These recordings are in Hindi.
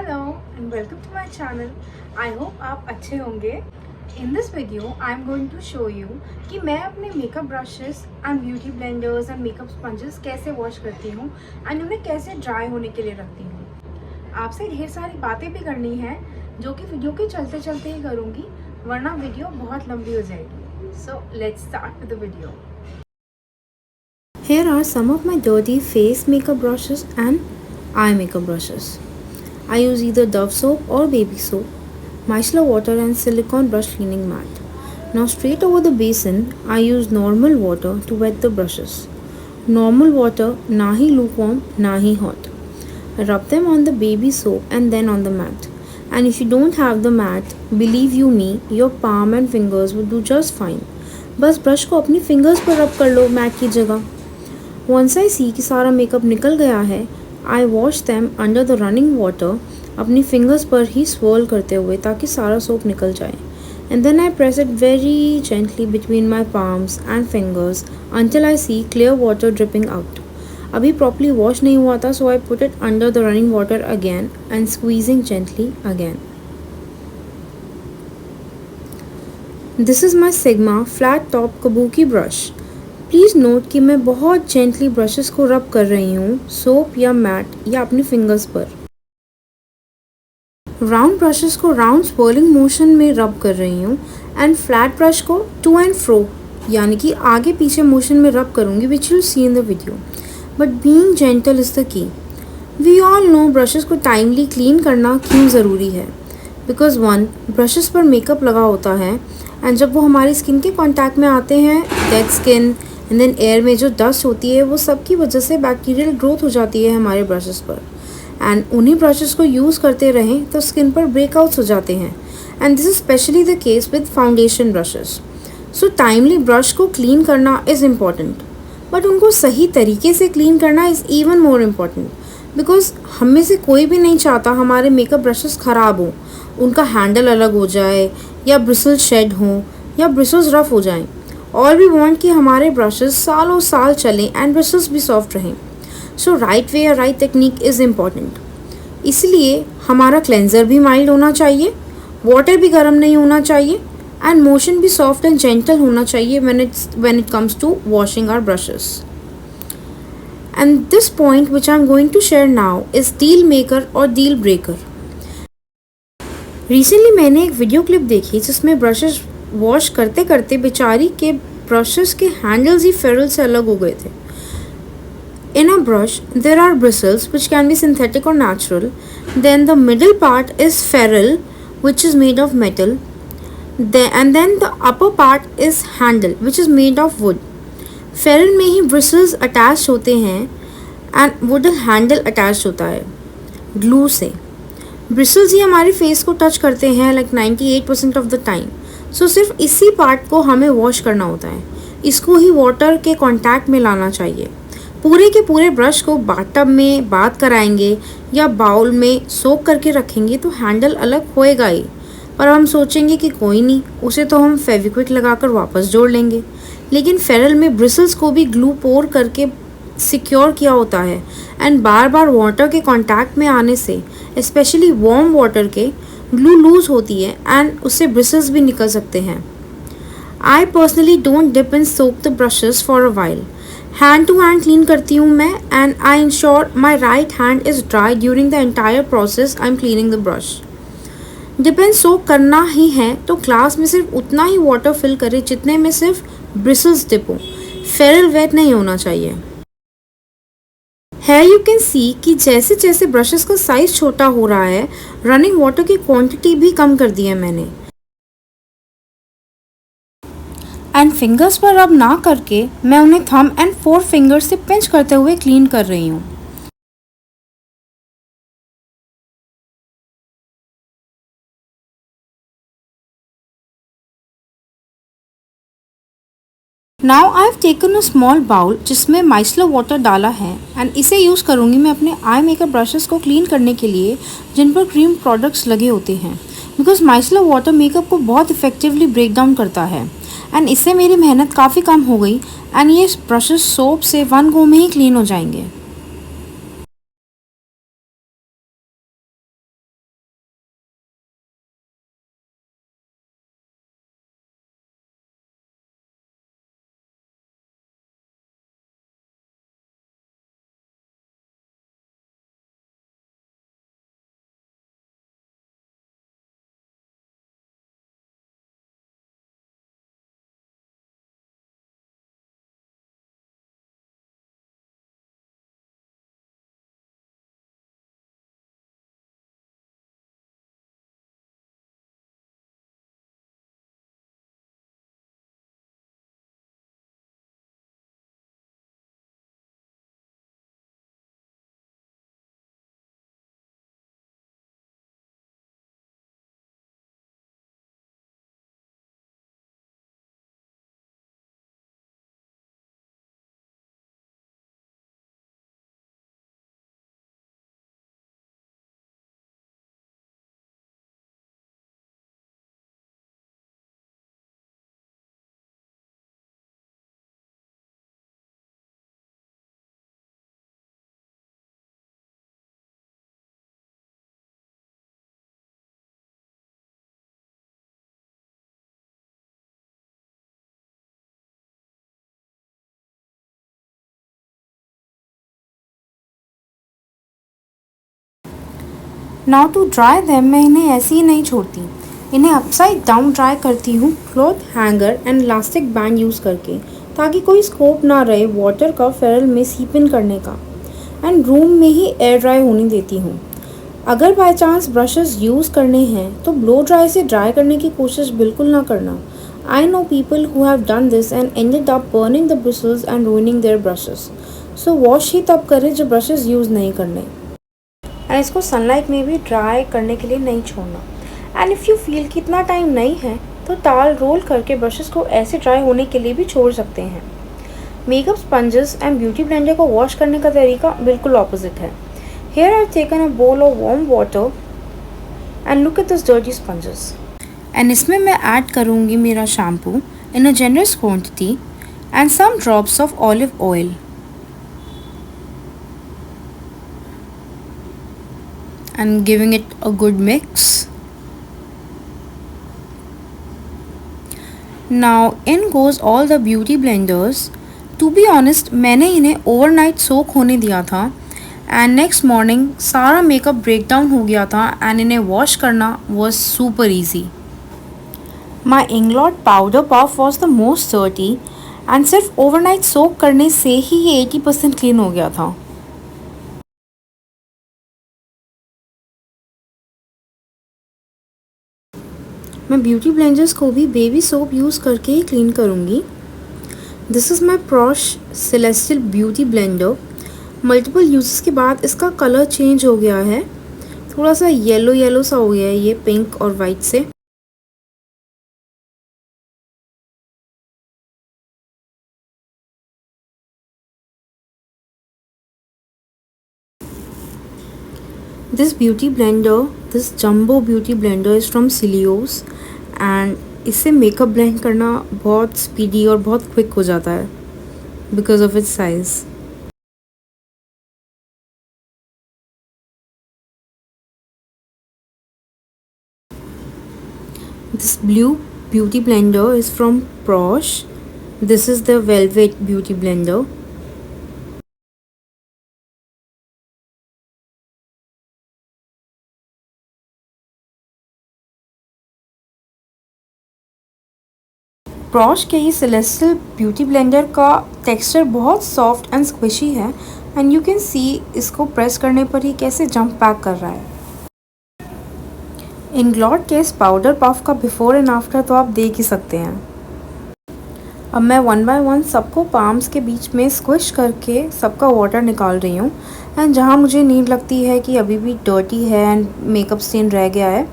Hello and welcome to my channel. I hope आप अच्छे होंगे। In this video I am going to show you कि मैं अपने makeup brushes and beauty blenders and makeup sponges कैसे वॉश करती हूँ एंड उन्हें कैसे ड्राई होने के लिए रखती हूँ। आपसे ढेर सारी बातें भी करनी है जो कि वीडियो के चलते चलते ही करूँगी, वरना वीडियो बहुत लंबी हो जाएगी। So let's start with the video. Here are some of my dirty face makeup brushes and eye makeup brushes. I use either Dove soap or baby soap, micellar water and silicone brush cleaning mat. Now straight over the basin, I use normal water to wet the brushes. Normal water, na hi lukewarm, na hi hot. I rub them on the baby soap and then on the mat. And if you don't have the mat, believe you me, your palm and fingers will do just fine. बस ब्रश को अपनी फिंगर्स पर रब कर लो मैट की जगह. Once I see कि सारा मेकअप निकल गया है, I wash them under the running water, अपनी फिंगर्स पर ही swirl करते हुए ताकि सारा सोप निकल जाए. And then I press it very gently between my palms and fingers until I see clear water dripping out. अभी properly wash नहीं हुआ था, so I put it under the running water again and squeezing gently again. This is my Sigma flat top kabuki brush. Please note कि मैं बहुत जेंटली ब्रशेस को रब कर रही हूँ सोप या मैट या अपनी फिंगर्स पर. राउंड ब्रशेस को राउंड स्वर्लिंग मोशन में रब कर रही हूँ एंड फ्लैट ब्रश को टू एंड फ्रो यानी कि आगे पीछे मोशन में रब करूँगी, which you see in the video. But being gentle is the key. We all know brushes को टाइमली क्लीन करना क्यों ज़रूरी है. बिकॉज वन, ब्रशेस पर मेकअप लगा होता है एंड जब वो हमारी स्किन के कॉन्टैक्ट में आते हैं, dead skin and then air में जो डस्ट होती है वो सब की वजह से बैक्टीरियल ग्रोथ हो जाती है हमारे ब्रशेस पर. एंड उन्हीं ब्रशेस को यूज़ करते रहें तो स्किन पर ब्रेकआउट्स हो जाते हैं. And this is specially the case with foundation brushes. So timely brush को क्लीन करना इज़ इम्पॉर्टेंट, बट उनको सही तरीके से क्लीन करना is even more important. Because हम में से कोई भी नहीं चाहता हमारे मेकअप ब्रशेस ख़राब हों, उनका हैंडल अलग हो जाए या ब्रिसल्स शेड हों या ब्रिसल्स रफ हो जाएं. और भी वांट कि हमारे ब्रशेस सालों साल चलें एंड ब्रशेस भी सॉफ्ट रहें. सो राइट वे या राइट टेक्निक इज़ इम्पॉर्टेंट. इसलिए हमारा क्लेंजर भी माइल्ड होना चाहिए, वाटर भी गर्म नहीं होना चाहिए एंड मोशन भी सॉफ्ट एंड जेंटल होना चाहिए when it comes to washing our brushes. And this point which I am going to share now is deal maker or deal breaker. Recently मैंने एक वीडियो क्लिप देखी जिसमें ब्रशेस वॉश करते करते बेचारी के ब्रशेस के हैंडल्स ही फेरल से अलग हो गए थे. In a brush, there are bristles which can be synthetic or natural. Then the middle part is ferrule, which is made of metal. And then the upper part is handle, which is made of wood. Ferrule में ही bristles attached होते हैं and wooden handle attached होता है glue से. ब्रिसल्स ही हमारे फेस को टच करते हैं like 98% ऑफ द टाइम. सो सिर्फ इसी पार्ट को हमें वॉश करना होता है. इसको ही वाटर के कांटेक्ट में लाना चाहिए. पूरे के पूरे ब्रश को बाथटब में बात कराएंगे या बाउल में सोक करके रखेंगे तो हैंडल अलग होएगा ही. पर हम सोचेंगे कि कोई नहीं, उसे तो हम फेविक्विक लगाकर वापस जोड़ लेंगे. लेकिन फेरल में ब्रिसल्स को भी ग्लू पोर करके सिक्योर किया होता है एंड बार बार वाटर के कांटेक्ट में आने से, स्पेशली वार्म वाटर के, ग्लू लूज होती है एंड उससे ब्रिसल्स भी निकल सकते हैं. I personally don't dip in soak the brushes for a while. Hand to hand clean करती हूँ मैं and I ensure my right hand is dry during the entire process I am cleaning the brush. Dip and soak करना ही है तो ग्लास में सिर्फ उतना ही वाटर फिल करे जितने में सिर्फ ब्रिसल्स डिप हो. फेरल वेट नहीं होना चाहिए. है यू कैन सी कि जैसे जैसे ब्रशेस का साइज छोटा हो रहा है, रनिंग वाटर की क्वांटिटी भी कम कर दी है मैंने. एंड फिंगर्स पर रब ना करके मैं उन्हें थंब एंड 4 फिंगर्स से पिंच करते हुए क्लीन कर रही हूँ. Now I have taken a small bowl जिसमें माइसलर वाटर डाला है एंड इसे यूज़ करूँगी मैं अपने आई मेकअप ब्रशेस को क्लीन करने के लिए जिन पर क्रीम प्रोडक्ट्स लगे होते हैं. बिकॉज माइसलर वाटर मेकअप को बहुत इफेक्टिवली ब्रेक डाउन करता है एंड इससे मेरी मेहनत काफ़ी कम हो गई एंड ये ब्रशेस सोप से 1 गो में ही क्लीन हो जाएंगे. नाउ टू ड्राई देम मैं इन्हें ऐसे ही नहीं छोड़ती, इन्हें अपसाइड डाउन ड्राई करती हूँ cloth hanger and elastic band use करके, ताकि कोई स्कोप ना रहे वाटर का फेरल में सीप इन करने का, एंड रूम में ही एयर ड्राई होने देती हूँ। अगर बाय चांस ब्रशेस यूज़ करने हैं तो ब्लो ड्राई से ड्राई करने की कोशिश बिल्कुल ना करना। I know people who have done this and ended up burning the bristles and ruining their brushes. So wash ही तब करें जब ब्रशेस यूज़ नहीं करने, एंड इसको सनलाइट में भी ड्राई करने के लिए नहीं छोड़ना। एंड इफ़ यू फील कि इतना टाइम नहीं है तो टाल रोल करके ब्रशेस को ऐसे ड्राई होने के लिए भी छोड़ सकते हैं। Makeup sponges and beauty blender को वॉश करने का तरीका बिल्कुल ऑपोजिट है। Here I've taken a bowl of warm water and look at this dirty sponges. And इसमें मैं ऐड करूँगी मेरा shampoo in a generous quantity and some drops of olive oil. And giving it a good mix. Now in goes all the beauty blenders. To be honest, मैंने इन्हें overnight soak होने दिया था एंड नेक्स्ट मॉर्निंग सारा मेकअप ब्रेक डाउन हो गया था एंड इन्हें वॉश करना was super easy. My Inglot powder puff was the most dirty and सिर्फ ओवरनाइट सोक करने से ही ये 80% क्लीन हो गया था। मैं ब्यूटी ब्लेंडर्स को भी बेबी सोप यूज़ करके ही क्लीन करूँगी। This is my Praush celestial beauty blender. Multiple uses के बाद इसका कलर चेंज हो गया है, थोड़ा सा येलो येलो सा हो गया है ये पिंक और वाइट से। This jumbo beauty blender is from Silios and इससे मेकअप ब्लेंड करना बहुत स्पीडी और बहुत क्विक हो जाता है because of its size. This blue beauty blender is from Prosh. This is the Velvet beauty blender. Prosh के ये Celestial beauty blender का टेक्सचर बहुत सॉफ्ट एंड स्क्विशी है एंड यू कैन सी इसको प्रेस करने पर ही कैसे जंप पैक कर रहा है। इंग्लॉट के इस पाउडर पफ का बिफोर एंड आफ्टर तो आप देख ही सकते हैं। अब मैं वन बाय वन सबको पाम्स के बीच में स्क्विश करके सबका वाटर निकाल रही हूँ एंड जहाँ मुझे नीड लगती है कि अभी भी डर्टी है एंड मेकअप स्टेन रह गया है,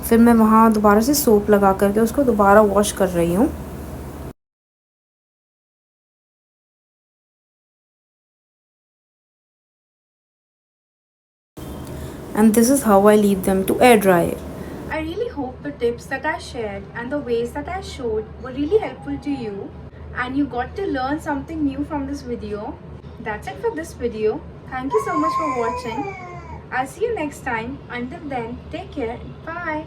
फिर मैं वहाँ दोबारा से सोप लगा करके उसको दोबारा वॉश कर रही हूँ। And this is how I leave them to air dry. I really hope the tips that I shared and the ways that I showed were really helpful to you and you got to learn something new from this video. That's it for this video. Thank you so much for watching. I'll see you next time. Until then, take care. Bye.